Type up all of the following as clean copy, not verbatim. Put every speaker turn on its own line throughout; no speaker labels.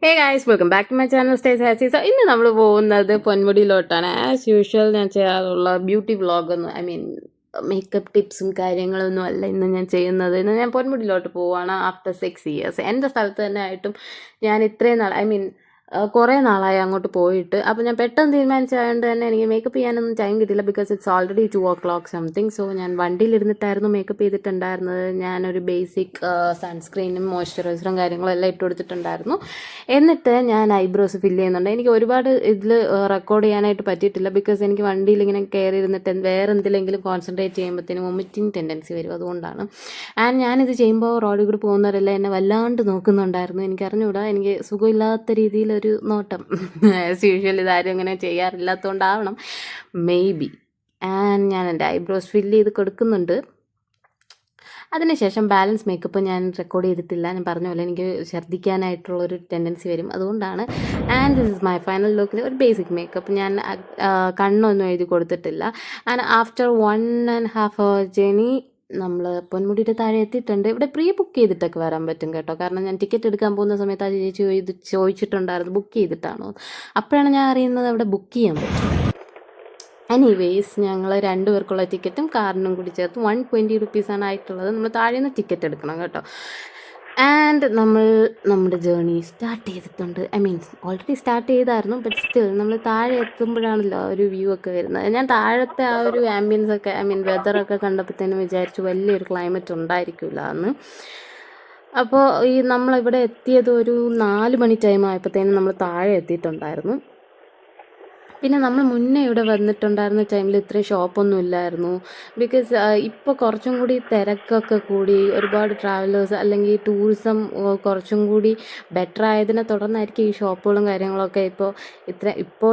Hey guys, welcome back to my channel stay sassy. So ഇന്ന് നമ്മൾ പോകുന്നത് പൊന്മുടിയിലോട്ടാണ്. As usual ഞാൻ ചെയ്യാറുള്ള ബ്യൂട്ടി വ്ളോഗൊന്നും മേക്കപ്പ് ടിപ്സും കാര്യങ്ങളൊന്നും അല്ല ഇന്ന് ഞാൻ ചെയ്യുന്നത്. ഇന്ന് ഞാൻ പൊന്മുടിയിലോട്ട് പോവുകയാണ് ആഫ്റ്റർ 6 years. എൻ്റെ സ്ഥലത്ത് തന്നെ ആയിട്ടും ഞാൻ ഇത്രയും നാൾ കുറേ നാളായി അങ്ങോട്ട് പോയിട്ട്. അപ്പോൾ ഞാൻ പെട്ടെന്ന് തീരുമാനിച്ചതുകൊണ്ട് തന്നെ എനിക്ക് മേക്കപ്പ് ചെയ്യാനൊന്നും ടൈം കിട്ടില്ല. Because it's already 2 o'clock something. So ഞാൻ വണ്ടിയിലിരുന്നിട്ടായിരുന്നു മേക്കപ്പ് ചെയ്തിട്ടുണ്ടായിരുന്നത്. ഞാനൊരു ബേസിക് സൺസ്ക്രീനും മോയ്സ്ചറൈസറും കാര്യങ്ങളും എല്ലാം ഇട്ട് കൊടുത്തിട്ടുണ്ടായിരുന്നു. എന്നിട്ട് ഞാൻ ഐബ്രോസ് ഫില്ല് ചെയ്യുന്നുണ്ട്. എനിക്ക് ഒരുപാട് ഇതിൽ റെക്കോർഡ് ചെയ്യാനായിട്ട് പറ്റിയിട്ടില്ല. ബിക്കോസ് എനിക്ക് വണ്ടിയിൽ ഇങ്ങനെ കയറി ഇരുന്നിട്ട് വേറെ എന്തിലെങ്കിലും കോൺസെൻട്രേറ്റ് ചെയ്യുമ്പോഴത്തേനും വൊമിറ്റിംഗ് ടെൻഡൻസി വരും. അതുകൊണ്ടാണ്. ആൻഡ് ഞാനിത് ചെയ്യുമ്പോൾ റോഡിൽ കൂടി പോകുന്നവരെല്ലാം എന്നെ വല്ലാണ്ട് നോക്കുന്നുണ്ടായിരുന്നു. എനിക്കറിഞ്ഞൂടാ, എനിക്ക് സുഖമില്ലാത്ത രീതിയിലൊരു നോട്ടം. ആസ് യൂഷ്വൽ ഇതാരും അങ്ങനെ ചെയ്യാറില്ലാത്തതുകൊണ്ടാവണം, മേ ബി. ആൻഡ് ഞാൻ എൻ്റെ ഐബ്രോസ് ഫില്ല് ചെയ്ത് കൊടുക്കുന്നുണ്ട്. അതിനുശേഷം ബാലൻസ് മേക്കപ്പ് ഞാൻ റെക്കോർഡ് ചെയ്തിട്ടില്ല. ഞാൻ പറഞ്ഞ പോലെ എനിക്ക് ഛർദ്ദിക്കാനായിട്ടുള്ളൊരു ടെൻഡൻസി വരും, അതുകൊണ്ടാണ്. And this is my final ലുക്കിൽ ഒരു ബേസിക് മേക്കപ്പ്. ഞാൻ കണ്ണൊന്നും എഴുതി കൊടുത്തിട്ടില്ല. ആൻഡ് ആഫ്റ്റർ 1.5 hour ജേണി നമ്മൾ പൊന്മുടിയുടെ താഴെ എത്തിയിട്ടുണ്ട്. ഇവിടെ പ്രീ ബുക്ക് ചെയ്തിട്ടൊക്കെ വരാൻ പറ്റും കേട്ടോ. കാരണം ഞാൻ ടിക്കറ്റ് എടുക്കാൻ പോകുന്ന സമയത്ത് ആ ചേച്ചി ഇത് ചോദിച്ചിട്ടുണ്ടായിരുന്നു, ബുക്ക് ചെയ്തിട്ടാണോ. അപ്പോഴാണ് ഞാൻ അറിയുന്നത് അവിടെ ബുക്ക് ചെയ്യാൻ പറ്റും. എനിവേയ്സ്, ഞങ്ങൾ 2 പേർക്കുള്ള ടിക്കറ്റും കാറിനും കൂടി ചേർത്ത് 120 റുപ്പീസാണ് ആയിട്ടുള്ളത്. നമ്മൾ താഴെ നിന്ന് ടിക്കറ്റ് എടുക്കണം കേട്ടോ. ആൻഡ് നമ്മൾ നമ്മുടെ ജേർണി സ്റ്റാർട്ട് ചെയ്തിട്ടുണ്ട്. ഓൾറെഡി സ്റ്റാർട്ട് ചെയ്തായിരുന്നു, ബട്ട് സ്റ്റിൽ നമ്മൾ താഴെ എത്തുമ്പോഴാണല്ലോ ഒരു വ്യൂ ഒക്കെ വരുന്നത്. ഞാൻ താഴത്തെ ആ ഒരു ആംബിയൻസ് ഒക്കെ വെതറൊക്കെ കണ്ടപ്പോഴത്തേനും വിചാരിച്ചു വലിയൊരു ക്ലൈമറ്റ് ഉണ്ടായിരിക്കില്ല എന്ന്. അപ്പോൾ നമ്മളിവിടെ എത്തിയത് ഒരു 4 മണി ടൈം ആയപ്പോഴത്തേനും നമ്മൾ താഴെ എത്തിയിട്ടുണ്ടായിരുന്നു. പിന്നെ നമ്മൾ മുന്നേ ഇവിടെ വന്നിട്ടുണ്ടായിരുന്ന ടൈമിൽ ഇത്രയും ഷോപ്പൊന്നും ഇല്ലായിരുന്നു. ബിക്കോസ് ഇപ്പോൾ കുറച്ചും കൂടി തിരക്കൊക്കെ കൂടി, ഒരുപാട് ട്രാവലേഴ്സ് അല്ലെങ്കിൽ ടൂറിസം കുറച്ചും കൂടി ബെറ്റർ ആയതിനെ തുടർന്നായിരിക്കും ഈ ഷോപ്പുകളും കാര്യങ്ങളൊക്കെ ഇപ്പോൾ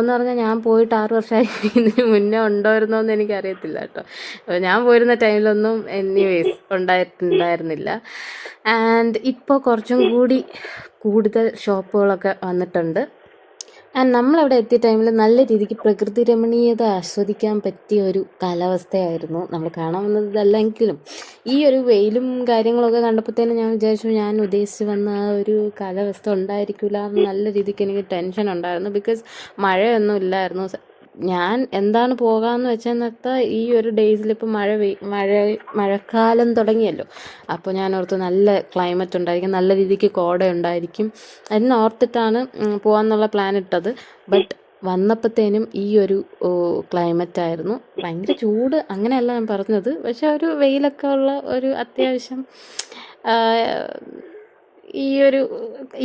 എന്ന് പറഞ്ഞാൽ ഞാൻ പോയിട്ട് 6 വർഷമായി. ഇതിന് മുന്നേ ഉണ്ടായിരുന്നോന്ന് എനിക്കറിയത്തില്ല കേട്ടോ. ഞാൻ പോയിരുന്ന ടൈമിലൊന്നും എനിവേസ് ഉണ്ടായിട്ടുണ്ടായിരുന്നില്ല. ആൻഡ് ഇപ്പോൾ കുറച്ചും കൂടി കൂടുതൽ ഷോപ്പുകളൊക്കെ വന്നിട്ടുണ്ട്. ആൻഡ് നമ്മളവിടെ എത്തിയ ടൈമിൽ നല്ല രീതിക്ക് പ്രകൃതി രമണീയത ആസ്വദിക്കാൻ പറ്റിയ ഒരു കാലാവസ്ഥയായിരുന്നു. നമ്മൾ കാണാൻ വന്നത് ഇതല്ലെങ്കിലും ഈ ഒരു വെയിലും കാര്യങ്ങളൊക്കെ കണ്ടപ്പോഴത്തേനും ഞാൻ വിചാരിച്ചു ഞാൻ ഉദ്ദേശിച്ച് വന്ന ആ ഒരു കാലാവസ്ഥ ഉണ്ടായിരിക്കില്ല എന്ന് നല്ല രീതിക്ക് എനിക്ക് ടെൻഷൻ ഉണ്ടായിരുന്നു. ബിക്കോസ് മഴയൊന്നും ഇല്ലായിരുന്നു. ഞാൻ എന്താണ് പോകാമെന്ന് വെച്ചെന്നൊക്കെ ഈ ഒരു ഡേയ്സിൽ ഇപ്പോൾ മഴക്കാലം തുടങ്ങിയല്ലോ. അപ്പോൾ ഞാൻ ഓർത്തു നല്ല ക്ലൈമറ്റ് ഉണ്ടായിരിക്കും, നല്ല രീതിക്ക് കോട ഉണ്ടായിരിക്കും എന്നോർത്തിട്ടാണ് പോകാമെന്നുള്ള പ്ലാൻ ഇട്ടത്. ബട്ട് വന്നപ്പോഴത്തേനും ഈ ഒരു ക്ലൈമറ്റായിരുന്നു. ഭയങ്കര ചൂട് അങ്ങനെയല്ല ഞാൻ പറഞ്ഞത്, പക്ഷെ ഒരു വെയിലൊക്കെ ഉള്ള ഒരു അത്യാവശ്യം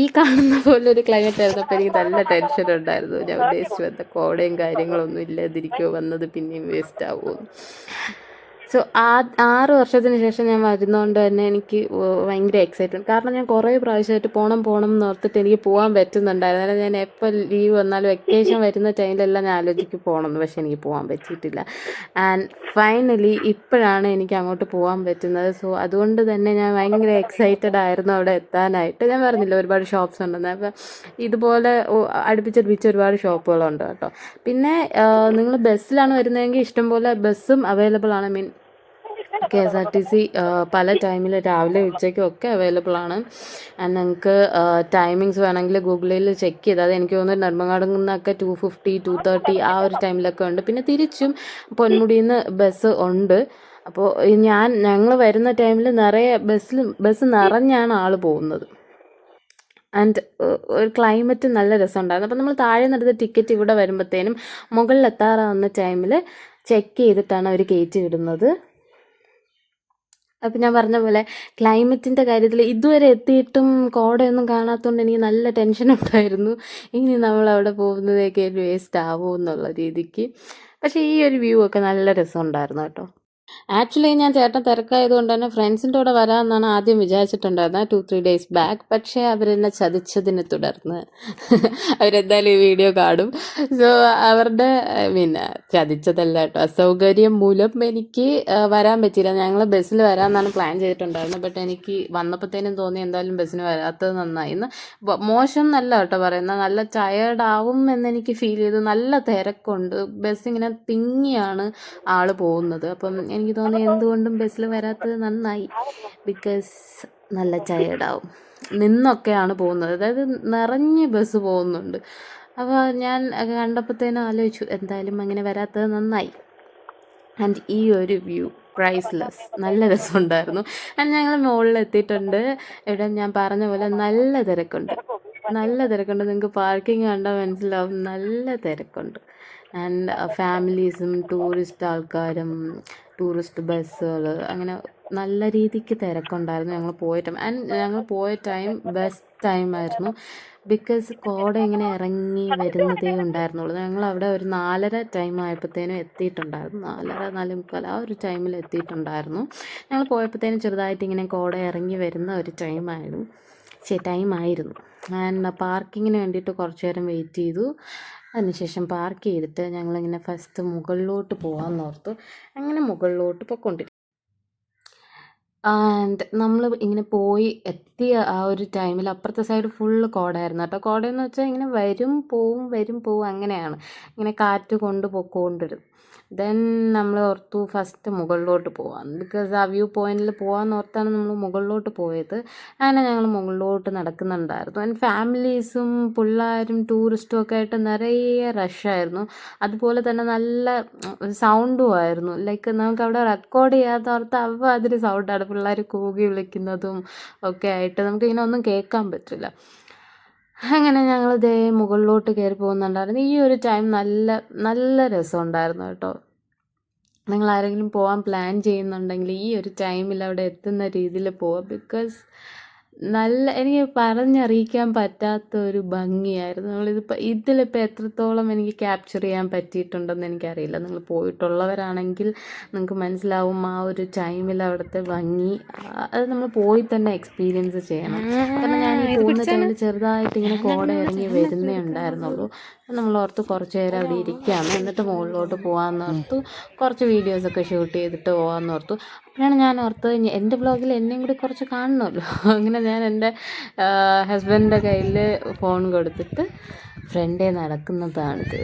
ഈ കാണുന്ന പോലെ ഒരു ക്ലൈമറ്റ് ആയിരുന്നപ്പോൾ എനിക്ക് നല്ല ടെൻഷൻ ഉണ്ടായിരുന്നു. ഞാൻ ഉദ്ദേശിച്ചു വന്ന കോടയും കാര്യങ്ങളൊന്നും ഇല്ലാതിരിക്കുമോ, വന്നത് പിന്നെയും വേസ്റ്റ് ആവുമോ. സോ 6 വർഷത്തിന് ശേഷം ഞാൻ വരുന്നതുകൊണ്ട് തന്നെ എനിക്ക് ഭയങ്കര എക്സൈറ്റ്മെൻറ്റ്. കാരണം ഞാൻ കുറേ പ്രാവശ്യമായിട്ട് പോകണം എന്ന് ഓർത്തിട്ട് എനിക്ക് പോകാൻ പറ്റുന്നുണ്ടായിരുന്നു. അതായത് ഞാൻ എപ്പോൾ ലീവ് വന്നാലും വെക്കേഷൻ വരുന്ന ടൈമിലെല്ലാം ഞാൻ ആലോചിക്കും പോകണമെന്ന്, പക്ഷേ എനിക്ക് പോകാൻ പറ്റിയിട്ടില്ല. ആൻഡ് ഫൈനലി ഇപ്പോഴാണ് എനിക്ക് അങ്ങോട്ട് പോകാൻ പറ്റുന്നത്. സോ അതുകൊണ്ട് തന്നെ ഞാൻ ഭയങ്കര എക്സൈറ്റഡ് ആയിരുന്നു അവിടെ എത്താനായിട്ട്. ഞാൻ പറഞ്ഞില്ല ഒരുപാട് ഷോപ്സ് ഉണ്ടെന്ന്. അപ്പോൾ ഇതുപോലെ അടുപ്പിച്ചടുപ്പിച്ച് ഒരുപാട് ഷോപ്പുകളുണ്ട് കേട്ടോ. പിന്നെ നിങ്ങൾ ബസ്സിലാണ് വരുന്നതെങ്കിൽ ഇഷ്ടംപോലെ ബസ്സും അവൈലബിൾ ആണ്. KSRTC പല ടൈമിൽ രാവിലെ ഉച്ചയ്ക്കും ഒക്കെ അവൈലബിൾ ആണ്. ആൻഡ് നിങ്ങൾക്ക് ടൈമിങ്സ് വേണമെങ്കിൽ ഗൂഗിളിൽ ചെക്ക് ചെയ്താൽ എനിക്ക് തോന്നുന്നു നെടുമങ്ങാട് നിന്നൊക്കെ 2:50 2:30 ആ ഒരു ടൈമിലൊക്കെ ഉണ്ട്. പിന്നെ തിരിച്ചും പൊന്മുടിയിൽ നിന്ന് ബസ് ഉണ്ട്. അപ്പോൾ ഞങ്ങൾ വരുന്ന ടൈമിൽ നിറയെ ബസ് നിറഞ്ഞാണ് ആൾ പോകുന്നത്. ആൻഡ് ഒരു ക്ലൈമറ്റ് നല്ല രസമുണ്ടായിരുന്നു. അപ്പോൾ നമ്മൾ താഴെ നിന്നെടുത്ത ടിക്കറ്റ് ഇവിടെ വരുമ്പോഴത്തേനും മുകളിലെത്താറാവുന്ന ടൈമിൽ ചെക്ക് ചെയ്തിട്ടാണ് അവർ കയറ്റി വിടുന്നത്. അപ്പം ഞാൻ പറഞ്ഞ പോലെ ക്ലൈമറ്റിൻ്റെ കാര്യത്തിൽ ഇതുവരെ എത്തിയിട്ടും കോടയൊന്നും കാണാത്തതുകൊണ്ട് എനിക്ക് നല്ല ടെൻഷൻ ഉണ്ടായിരുന്നു, ഇനി നമ്മളവിടെ പോകുന്നതൊക്കെ വേസ്റ്റ് ആവുമോ എന്നുള്ള രീതിക്ക്. പക്ഷേ ഈ ഒരു വ്യൂ ഒക്കെ നല്ല രസമുണ്ടായിരുന്നു കേട്ടോ. ആക്ച്വലി ഞാൻ ചേട്ടൻ തിരക്കായതുകൊണ്ട് തന്നെ ഫ്രണ്ട്സിൻ്റെ കൂടെ വരാമെന്നാണ് ആദ്യം വിചാരിച്ചിട്ടുണ്ടായിരുന്നത് 2-3 ഡേയ്സ് ബാക്ക്. പക്ഷേ അവരെന്നെ ചതിച്ചതിനെ തുടർന്ന് അവരെന്തായാലും ഈ വീഡിയോ കാണും. സോ അവരുടെ ചതിച്ചതല്ല കേട്ടോ, അസൗകര്യം മൂലം എനിക്ക് വരാൻ പറ്റിയില്ല. ഞങ്ങൾ ബസ്സിൽ വരാമെന്നാണ് പ്ലാൻ ചെയ്തിട്ടുണ്ടായിരുന്നത്. ബട്ട് എനിക്ക് വന്നപ്പോഴത്തേനും തോന്നി എന്തായാലും ബസ്സിന് വരാത്തത് നന്നായി എന്ന്. മോശം എന്നല്ല കേട്ടോ പറയുന്നത്, നല്ല ടയേർഡാവും എന്നെനിക്ക് ഫീൽ ചെയ്തു. നല്ല തിരക്കുണ്ട്, ബസ് ഇങ്ങനെ തിങ്ങിയാണ് ആൾ പോകുന്നത്. അപ്പം എനിക്ക് തോന്നി എന്തുകൊണ്ടും ബസ്സിൽ വരാത്തത് നന്നായി. ബിക്കോസ് നല്ല ടയേർഡാവും. നിന്നൊക്കെയാണ് പോകുന്നത്. അതായത് നിറഞ്ഞ് ബസ് പോകുന്നുണ്ട്. അപ്പോൾ ഞാൻ കണ്ടപ്പോഴത്തേനും ആലോചിച്ചു എന്തായാലും അങ്ങനെ വരാത്തത് നന്നായി. ആൻഡ് ഈ ഒരു വ്യൂ പ്രൈസ്ലെസ്. നല്ല രസമുണ്ടായിരുന്നു. ആൻഡ് ഞങ്ങൾ മുകളിൽ എത്തിയിട്ടുണ്ട്. ഇവിടെ ഞാൻ പറഞ്ഞ പോലെ നല്ല തിരക്കുണ്ട്. നല്ല തിരക്കുണ്ട്. നിങ്ങൾക്ക് പാർക്കിംഗ് കണ്ടാൽ മനസ്സിലാവും. നല്ല തിരക്കുണ്ട്. ആൻഡ് ഫാമിലീസും ടൂറിസ്റ്റ് ആൾക്കാരും ടൂറിസ്റ്റ് ബസ്സുകൾ അങ്ങനെ നല്ല രീതിക്ക് തിരക്കുണ്ടായിരുന്നു ഞങ്ങൾ പോയ ടൈം. ആൻഡ് ഞങ്ങൾ പോയ ടൈം ബെസ്റ്റ് ടൈമായിരുന്നു. ബിക്കോസ് കോട ഇങ്ങനെ ഇറങ്ങി വരുന്നതേ ഉണ്ടായിരുന്നുള്ളൂ. ഞങ്ങൾ അവിടെ ഒരു 4:30 ടൈം ആയപ്പോഴത്തേനും എത്തിയിട്ടുണ്ടായിരുന്നു. 4:30 4:45 ആ ഒരു ടൈമിൽ എത്തിയിട്ടുണ്ടായിരുന്നു. ഞങ്ങൾ പോയപ്പോഴത്തേനും ചെറുതായിട്ട് ഇങ്ങനെ കോട ഇറങ്ങി വരുന്ന ഒരു ടൈമായിരുന്നു. ആൻഡ് പാർക്കിങ്ങിന് വേണ്ടിയിട്ട് കുറച്ച് നേരം വെയിറ്റ് ചെയ്തു. അതിനുശേഷം പാർക്ക് ചെയ്തിട്ട് ഞങ്ങളിങ്ങനെ ഫസ്റ്റ് മുകളിലോട്ട് പോകാമെന്ന് ഓർത്തു. അങ്ങനെ മുകളിലോട്ട് പൊയ്ക്കൊണ്ടിരിക്കും. ആൻഡ് നമ്മൾ ഇങ്ങനെ പോയി എത്തിയ ആ ഒരു ടൈമിൽ അപ്പുറത്തെ സൈഡ് ഫുള്ള് കോടയായിരുന്നു കേട്ടോ. കോടയെന്ന് വെച്ചാൽ ഇങ്ങനെ വരും പോവും അങ്ങനെയാണ്. ഇങ്ങനെ കാറ്റ് കൊണ്ട് പൊക്കോണ്ടിരും. ദെൻ നമ്മൾ ഓർത്തു ഫസ്റ്റ് മുകളിലോട്ട് പോവാം. ബിക്കോസ് ആ വ്യൂ പോയിന്റിൽ പോകാമെന്ന് ഓർത്താണ് നമ്മൾ മുകളിലോട്ട് പോയത്. അങ്ങനെ ഞങ്ങൾ മുകളിലോട്ട് നടക്കുന്നുണ്ടായിരുന്നു. ആൻഡ് ഫാമിലീസും പിള്ളേരും ടൂറിസ്റ്റും ഒക്കെ ആയിട്ട് നിറയെ റഷായിരുന്നു. അതുപോലെ തന്നെ നല്ല സൗണ്ടും ആയിരുന്നു. ലൈക്ക് നമുക്കവിടെ റെക്കോർഡ് ചെയ്യാത്ത ഓർത്ത് അതിന് സൗണ്ടാണ്. പിള്ളേർ കൂകി വിളിക്കുന്നതും ഒക്കെ ആയിട്ട് നമുക്കിങ്ങനെ ഒന്നും കേൾക്കാൻ പറ്റില്ല. അങ്ങനെ ഞങ്ങൾ ദേ മുകളിലോട്ട് കയറി പോകുന്നുണ്ടായിരുന്നു. ഈ ഒരു ടൈം നല്ല നല്ല രസമുണ്ടായിരുന്നു കേട്ടോ. നിങ്ങൾ ആരെങ്കിലും പോകാൻ പ്ലാൻ ചെയ്യുന്നുണ്ടെങ്കിൽ ഈ ഒരു ടൈമിൽ അവിടെ എത്തുന്ന രീതിയിൽ പോവുക. ബിക്കോസ് എനിക്ക് പറഞ്ഞറിയിക്കാൻ പറ്റാത്ത ഒരു ഭംഗിയായിരുന്നു. ഇതിലിപ്പോൾ എത്രത്തോളം എനിക്ക് ക്യാപ്ചർ ചെയ്യാൻ പറ്റിയിട്ടുണ്ടെന്ന് എനിക്കറിയില്ല. നിങ്ങൾ പോയിട്ടുള്ളവരാണെങ്കിൽ നിങ്ങൾക്ക് മനസ്സിലാവും ആ ഒരു ടൈമിൽ അവിടുത്തെ ഭംഗി. അത് നമ്മൾ പോയി തന്നെ എക്സ്പീരിയൻസ് ചെയ്യണം. കാരണം ഞാൻ ഈ പോകുന്ന ടൈമിൽ ചെറുതായിട്ട് ഇങ്ങനെ കോട ഇറങ്ങി വരുന്നേ ഉണ്ടായിരുന്നുള്ളൂ. നമ്മൾ ഓർത്ത് കുറച്ച് നേരം അവിടെ ഇരിക്കുകയാണ്, എന്നിട്ട് മുകളിലോട്ട് പോകാമെന്ന് ഓർത്തു. കുറച്ച് വീഡിയോസൊക്കെ ഷൂട്ട് ചെയ്തിട്ട് പോകാമെന്ന് ഓർത്തു. അപ്പോഴാണ് ഞാൻ ഓർത്തത് എൻ്റെ വ്ളോഗിൽ എന്നെയും കൂടി കുറച്ച് കാണണമല്ലോ. അങ്ങനെ ഞാൻ എൻ്റെ ഹസ്ബൻഡിൻ്റെ കയ്യിൽ ഫോൺ കൊടുത്തിട്ട് ഫ്രണ്ടേ നടക്കുന്നതാണിത്.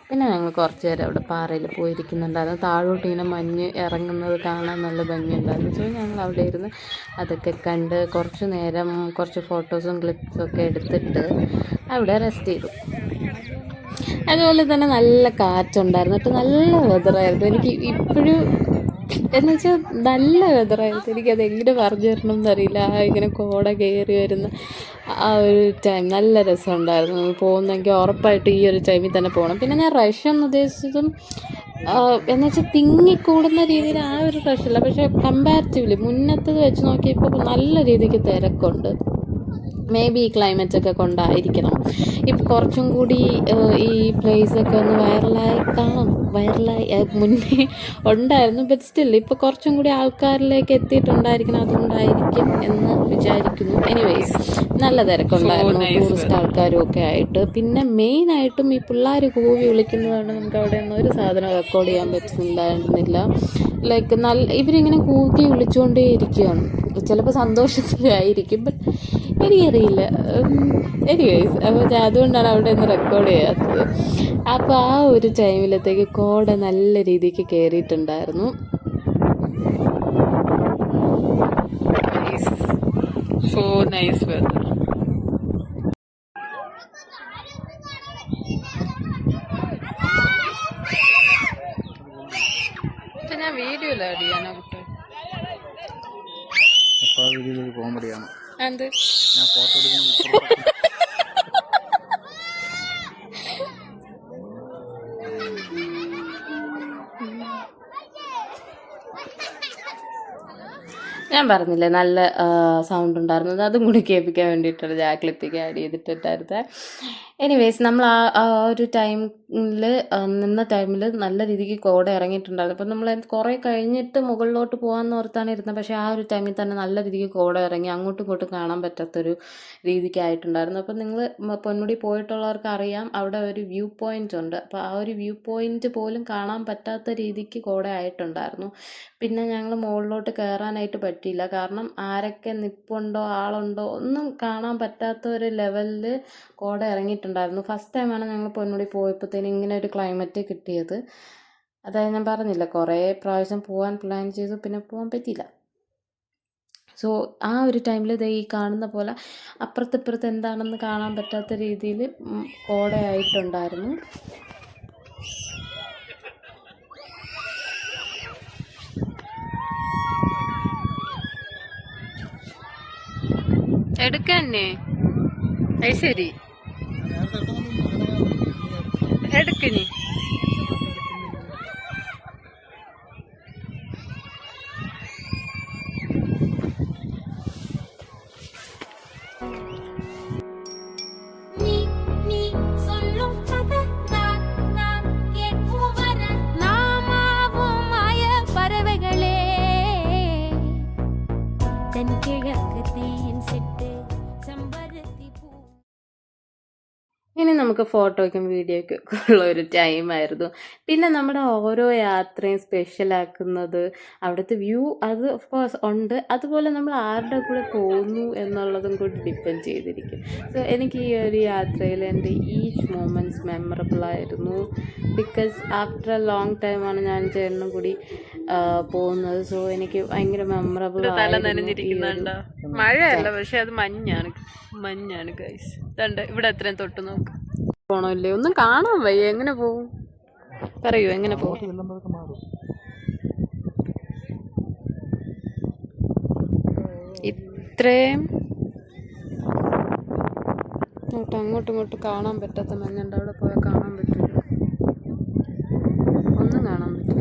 പിന്നെ ഞങ്ങൾ കുറച്ച് നേരം അവിടെ പാറയിൽ പോയിരിക്കുന്നുണ്ടായിരുന്നു. താഴോട്ട് ഇങ്ങനെ മഞ്ഞ് ഇറങ്ങുന്നത് കാണാൻ നല്ല ഭംഗിയുണ്ടായിരുന്നു. സോ ഞങ്ങൾ അവിടെ ഇരുന്ന് അതൊക്കെ കണ്ട് കുറച്ച് നേരം കുറച്ച് ഫോട്ടോസും ക്ലിപ്സും ഒക്കെ എടുത്തിട്ട് അവിടെ റെസ്റ്റ് ചെയ്തു. അതുപോലെ തന്നെ നല്ല കാറ്റുണ്ടായിരുന്നു കേട്ടോ. നല്ല വെതറായിരുന്നു. എനിക്ക് ഇപ്പോഴും എന്ന് വെച്ചാൽ നല്ല വെതറായിരുന്നു. എനിക്കത് എങ്ങനെ പറഞ്ഞു തരണം എന്നറിയില്ല. ഇങ്ങനെ കോട കയറി വരുന്ന ആ ഒരു ടൈം നല്ല രസമുണ്ടായിരുന്നു. പോകുന്നെങ്കിൽ ഉറപ്പായിട്ട് ഈ ഒരു ടൈമിൽ തന്നെ പോകണം. പിന്നെ ഞാൻ റഷ് എന്ന് ഉദ്ദേശിച്ചതും എന്ന് വെച്ചാൽ തിങ്ങിക്കൂടുന്ന രീതിയിൽ ആ ഒരു റഷല്ല. പക്ഷേ കമ്പാരിറ്റീവ്ലി മുന്നത്തത് വെച്ച് നോക്കിയപ്പോൾ നല്ല രീതിക്ക് തിരക്കുണ്ട്. മേ ബി ഈ ക്ലൈമറ്റൊക്കെ കൊണ്ടായിരിക്കണം. ഇപ്പം കുറച്ചും കൂടി ഈ പ്ലേസൊക്കെ ഒന്ന് വൈറലായി മുന്നേ ഉണ്ടായിരുന്നു. ബട്ട് സ്റ്റിൽ ഇപ്പോൾ കുറച്ചും കൂടി ആൾക്കാരിലേക്ക് എത്തിയിട്ടുണ്ടായിരിക്കണം. അതുകൊണ്ടായിരിക്കും എന്ന് വിചാരിക്കുന്നു. എനിവേയ്സ് നല്ല തിരക്കുണ്ടായിരുന്നു, ടൂറിസ്റ്റ് ആൾക്കാരും ഒക്കെ ആയിട്ട്. പിന്നെ മെയിനായിട്ടും ഈ പിള്ളേർ കൂവി വിളിക്കുന്നതുകൊണ്ട് നമുക്ക് അവിടെ ഒന്നും ഒരു സാധനം റെക്കോർഡ് ചെയ്യാൻ പറ്റുന്നുണ്ടായിരുന്നില്ല. ലൈക്ക് ഇവരിങ്ങനെ കൂക്കി വിളിച്ചുകൊണ്ടേ ഇരിക്കുകയാണ്. ചിലപ്പോൾ സന്തോഷത്തിലായിരിക്കും, ബട്ട് എനിക്കറിയില്ല. എനിവേയ്സ് അപ്പോൾ അതുകൊണ്ടാണ് അവിടെ ഒന്ന് റെക്കോർഡ് ചെയ്യാത്തത്. അപ്പോൾ ആ ഒരു ടൈമിലത്തേക്ക് കോട നല്ല രീതിക്ക് കയറിയിട്ടുണ്ടായിരുന്നു. So nice weather. ഞാൻ വീഡിയോയിലാണ് ആഡ് ചെയ്യാനൊക്കെ.
കോമഡിയാണ്.
എന്ത്
ഞാൻ ഫോട്ടോ എടുക്കുന്ന
ഞാൻ പറഞ്ഞില്ലേ നല്ല സൗണ്ട് ഉണ്ടായിരുന്നത്. അതും കൂടി കേൾപ്പിക്കാൻ വേണ്ടിയിട്ടാണ് ഞാൻ ക്ലിപ്പിക്ക് ആഡ് ചെയ്തിട്ടുണ്ടായിരുന്നത്. എനിവേയ്സ് നമ്മൾ ആ ഒരു ടൈമിൽ നിന്ന ടൈമിൽ നല്ല രീതിക്ക് കോട ഇറങ്ങിയിട്ടുണ്ടായിരുന്നു. അപ്പം നമ്മൾ കുറേ കഴിഞ്ഞിട്ട് മുകളിലോട്ട് പോകാമെന്ന് ഓർത്താണ് ഇരുന്നത്. പക്ഷേ ആ ഒരു ടൈമിൽ തന്നെ നല്ല രീതിക്ക് കോട ഇറങ്ങി അങ്ങോട്ടും ഇങ്ങോട്ടും കാണാൻ പറ്റാത്തൊരു രീതിക്കായിട്ടുണ്ടായിരുന്നു. അപ്പം നിങ്ങൾ പൊന്മുടി പോയിട്ടുള്ളവർക്ക് അറിയാം, അവിടെ ഒരു വ്യൂ പോയിൻ്റ് ഉണ്ട്. അപ്പോൾ ആ ഒരു വ്യൂ പോയിൻ്റ് പോലും കാണാൻ പറ്റാത്ത രീതിക്ക് കോട ആയിട്ടുണ്ടായിരുന്നു. പിന്നെ ഞങ്ങൾ മുകളിലോട്ട് കയറാനായിട്ട് പറ്റിയില്ല. കാരണം ആരൊക്കെ നിൽപ്പുണ്ടോ ആളുണ്ടോ ഒന്നും കാണാൻ പറ്റാത്ത ഒരു ലെവലിൽ കോട ഇറങ്ങിയിട്ടുണ്ടായിരുന്നു. ഫസ്റ്റ് ടൈമാണ് ഞങ്ങൾ പൊന്മുടി പോയപ്പോഴത്തേനും ഇങ്ങനെ ഒരു ക്ലൈമറ്റ് കിട്ടിയത്. അതായത് ഞാൻ പറഞ്ഞില്ല, കുറേ പ്രാവശ്യം പോകാൻ പ്ലാൻ ചെയ്തു, പിന്നെ പോകാൻ പറ്റിയില്ല. സോ ആ ഒരു ടൈമിൽ ദേ ഈ കാണുന്ന പോലെ അപ്പുറത്തിപ്പുറത്ത് എന്താണെന്ന് കാണാൻ പറ്റാത്ത രീതിയിൽ കോടയായിട്ടുണ്ടായിരുന്നു. എടുക്കന്നെ ശരി എടുക്കിനി ഇനി നമുക്ക് ഫോട്ടോയ്ക്കും വീഡിയോയ്ക്കും ഒക്കെ ഉള്ള ഒരു ടൈമായിരുന്നു. പിന്നെ നമ്മുടെ ഓരോ യാത്രയും സ്പെഷ്യലാക്കുന്നത് അവിടുത്തെ വ്യൂ, അത് ഓഫ് കോഴ്സ് ഉണ്ട്. അതുപോലെ നമ്മൾ ആരുടെ കൂടെ പോകുന്നു എന്നുള്ളതും കൂടി ഡിപ്പെൻഡ് ചെയ്തിരിക്കും. സോ എനിക്ക് ഈ ഒരു യാത്രയിൽ എൻ്റെ ഈച്ച് മൊമെൻറ്റ്സ് മെമ്മറബിൾ ആയിരുന്നു. ബിക്കോസ് ആഫ്റ്റർ എ ലോങ് ടൈമാണ് ഞാൻ ചേട്ടനും കൂടി പോകുന്നത്. സോ എനിക്ക് ഭയങ്കര മെമ്മറബിൾ ആയിരുന്നു. മഴയല്ല, പക്ഷെ അത് മഞ്ഞാണ് ഗൈസ്. ഇവിടെ എത്രയും തൊട്ട് നോക്ക്. പോണല്ലേ, ഒന്നും കാണാൻ വയ്യ. എങ്ങനെ പോവും പറയൂ, എങ്ങനെ പോവും? ഇത്രയും അങ്ങോട്ടും ഇങ്ങോട്ടും കാണാൻ പറ്റാത്ത മഞ്ഞുണ്ട്. അവിടെ പോയാൽ കാണാൻ പറ്റില്ല, ഒന്നും കാണാൻ പറ്റില്ല.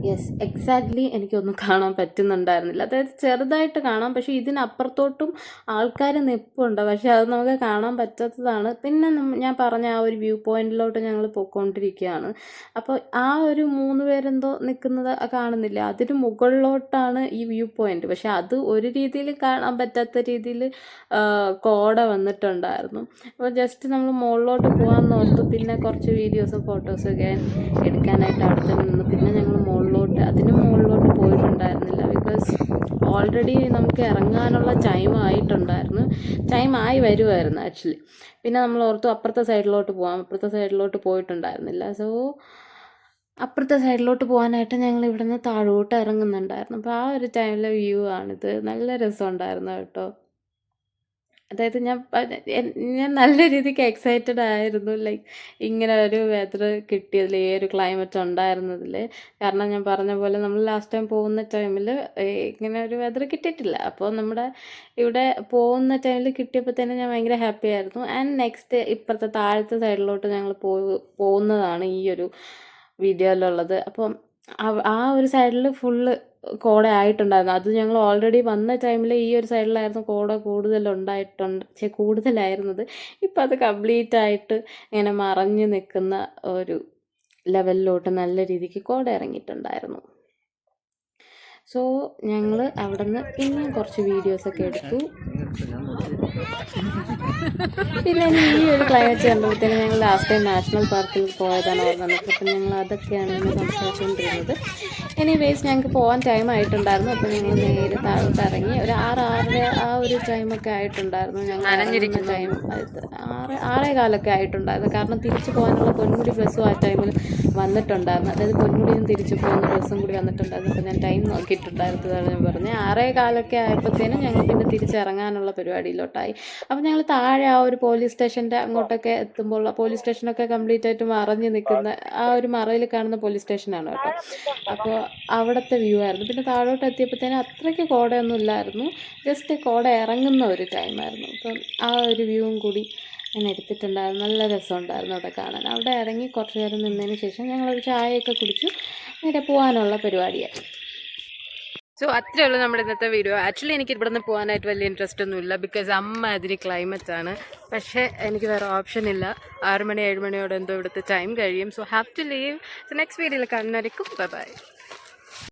യെസ്, എക്സാക്ട്ലി എനിക്കൊന്നും കാണാൻ പറ്റുന്നുണ്ടായിരുന്നില്ല. അതായത് ചെറുതായിട്ട് കാണാം, പക്ഷേ ഇതിനപ്പുറത്തോട്ടും ആൾക്കാർ നിൽപ്പുണ്ട്, പക്ഷേ അത് നമുക്ക് കാണാൻ പറ്റാത്തതാണ്. പിന്നെ ഞാൻ പറഞ്ഞ ആ ഒരു വ്യൂ പോയിന്റിലോട്ട് ഞങ്ങൾ പോയിക്കൊണ്ടിരിക്കുകയാണ്. അപ്പോൾ ആ ഒരു 3 പേരെന്തോ നിൽക്കുന്നത് കാണുന്നില്ല, അതിന് മുകളിലോട്ടാണ് ഈ വ്യൂ പോയിന്റ്. പക്ഷെ അത് ഒരു രീതിയിൽ കാണാൻ പറ്റാത്ത രീതിയിൽ കോട വന്നിട്ടുണ്ടായിരുന്നു. അപ്പോൾ ജസ്റ്റ് നമ്മൾ മുകളിലോട്ട് പോകാമെന്ന് ഓർത്തു. പിന്നെ കുറച്ച് വീഡിയോസും ഫോട്ടോസൊക്കെ എടുക്കാനായിട്ട് അവിടെ തന്നെ നിന്നു. പിന്നെ ഞങ്ങൾ അതിനും മുകളിലോട്ട് പോയിട്ടുണ്ടായിരുന്നില്ല. ബിക്കോസ് ഓൾറെഡി നമുക്ക് ഇറങ്ങാനുള്ള ടൈമായി വരുമായിരുന്നു ആക്ച്വലി. പിന്നെ നമ്മൾ ഓർത്തു അപ്പുറത്തെ സൈഡിലോട്ട് പോകാം. അപ്പുറത്തെ സൈഡിലോട്ട് പോയിട്ടുണ്ടായിരുന്നില്ല. സോ അപ്പുറത്തെ സൈഡിലോട്ട് പോകാനായിട്ട് ഞങ്ങൾ ഇവിടെ നിന്ന് താഴോട്ട് ഇറങ്ങുന്നുണ്ടായിരുന്നു. അപ്പോൾ ആ ഒരു ടൈമിലെ വ്യൂ ആണിത്. നല്ല രസമുണ്ടായിരുന്നു കേട്ടോ. അതായത് ഞാൻ നല്ല രീതിക്ക് എക്സൈറ്റഡ് ആയിരുന്നു, ലൈക്ക് ഇങ്ങനെ ഒരു വെതർ കിട്ടിയതിൽ, ഈ ഒരു ക്ലൈമറ്റ് ഉണ്ടായിരുന്നതിൽ. കാരണം ഞാൻ പറഞ്ഞ പോലെ നമ്മൾ ലാസ്റ്റ് ടൈം പോകുന്ന ടൈമിൽ ഇങ്ങനെ ഒരു വെതർ കിട്ടിയിട്ടില്ല. അപ്പോൾ നമ്മുടെ ഇവിടെ പോകുന്ന ടൈമിൽ കിട്ടിയപ്പോൾ തന്നെ ഞാൻ ഭയങ്കര ഹാപ്പി ആയിരുന്നു. ആൻഡ് നെക്സ്റ്റ് ഇപ്പുറത്തെ താഴത്തെ സൈഡിലോട്ട് ഞങ്ങൾ പോകുന്നതാണ് ഈ ഒരു വീഡിയോയിലുള്ളത്. അപ്പം ആ ഒരു സൈഡിൽ ഫുള്ള് കോട ആയിട്ടുണ്ടായിരുന്നു. അത് ഞങ്ങൾ ഓൾറെഡി വന്ന ടൈമിൽ ഈ ഒരു സൈഡിലായിരുന്നു കോട കൂടുതലായിരുന്നത്. ഇപ്പം അത് കംപ്ലീറ്റ് ആയിട്ട് ഇങ്ങനെ മറഞ്ഞു നിൽക്കുന്ന ഒരു ലെവലിലോട്ട് നല്ല രീതിക്ക് കോട ഇറങ്ങിയിട്ടുണ്ടായിരുന്നു. സോ ഞങ്ങൾ അവിടെ നിന്ന് പിന്നെയും കുറച്ച് വീഡിയോസൊക്കെ എടുത്തു. പിന്നെ ഈ ഒരു ക്ലൈമറ്റ് കണ്ടപ്പോഴത്തേനും ഞങ്ങൾ ലാസ്റ്റ് ടൈം നാഷണൽ പാർക്കിൽ പോയതാണ് ഓർമ്മ. അപ്പം ഞങ്ങൾ അതൊക്കെയാണ് ഇന്ന് സംസാരിച്ചുകൊണ്ടിരുന്നത്. എനിവേസ് ഞങ്ങൾക്ക് പോകാൻ ടൈം ആയിട്ടുണ്ടായിരുന്നു. അപ്പോൾ ഞങ്ങൾ നേരെ താഴോട്ട് ഇറങ്ങി ഒരു 6-6:30 ആ ഒരു ടൈമൊക്കെ ആയിട്ടുണ്ടായിരുന്നു. ഞങ്ങൾ അനഞ്ഞിരിക്കുന്ന ടൈം 6-6:15 ആയിട്ടുണ്ടായിരുന്നു. കാരണം തിരിച്ചു പോകാനുള്ള പൊന്മുടി ബസ്സും ആ ടൈമിൽ വന്നിട്ടുണ്ടായിരുന്നു. അതായത് പൊന്മുടിയും തിരിച്ചു പോകുന്ന ബസ്സും കൂടി വന്നിട്ടുണ്ടായിരുന്നു. അപ്പോൾ ഞാൻ ടൈം നോക്കിയിട്ടുണ്ടായിരുന്നതാണ് ഞാൻ പറഞ്ഞത്. 6:15 ആയപ്പോഴത്തേനും ഞങ്ങൾ പിന്നെ തിരിച്ചിറങ്ങാനുള്ള പരിപാടിയിലോട്ടായി. അപ്പോൾ ഞങ്ങൾ താഴെ ആ ഒരു പോലീസ് സ്റ്റേഷൻ്റെ അങ്ങോട്ടൊക്കെ എത്തുമ്പോൾ, പോലീസ് സ്റ്റേഷനൊക്കെ കംപ്ലീറ്റ് ആയിട്ട് മറഞ്ഞു നിൽക്കുന്ന ആ ഒരു മറയിൽ കാണുന്ന പോലീസ് സ്റ്റേഷനാണ് കേട്ടോ. അപ്പോൾ അവിടുത്തെ വ്യൂ ആയിരുന്നു. പിന്നെ താഴോട്ട് എത്തിയപ്പോഴത്തേനും അത്രയ്ക്ക് കോടയൊന്നും ഇല്ലായിരുന്നു, ജസ്റ്റ് കോട ഇറങ്ങുന്ന ഒരു ടൈമായിരുന്നു. അപ്പം ആ ഒരു വ്യൂവും കൂടി ഞാൻ എടുത്തിട്ടുണ്ടായിരുന്നു. നല്ല രസമുണ്ടായിരുന്നു അവിടെ കാണാൻ. അവിടെ ഇറങ്ങി കുറച്ച് നേരം നിന്നതിന് ശേഷം ഞങ്ങളൊരു ചായയൊക്കെ കുടിച്ചു നേരെ പോകാനുള്ള പരിപാടിയായി. സോ അത്രയേ ഉള്ളൂ നമ്മുടെ ഇന്നത്തെ വീഡിയോ. ആക്ച്വലി എനിക്ക് ഇവിടെ നിന്ന് പോകാനായിട്ട് വലിയ ഇൻട്രസ്റ്റ് ഒന്നുമില്ല, ബിക്കോസ് അമ്മാതിരി ക്ലൈമറ്റാണ്. പക്ഷേ എനിക്ക് വേറെ ഓപ്ഷൻ ഇല്ല. 6 മണി 7 മണിയോടെ എന്തോ ഇവിടുത്തെ ടൈം കഴിയും. So have to leave. So next വീഡിയോയിൽ കാണുന്നവരേക്കും ബൈ.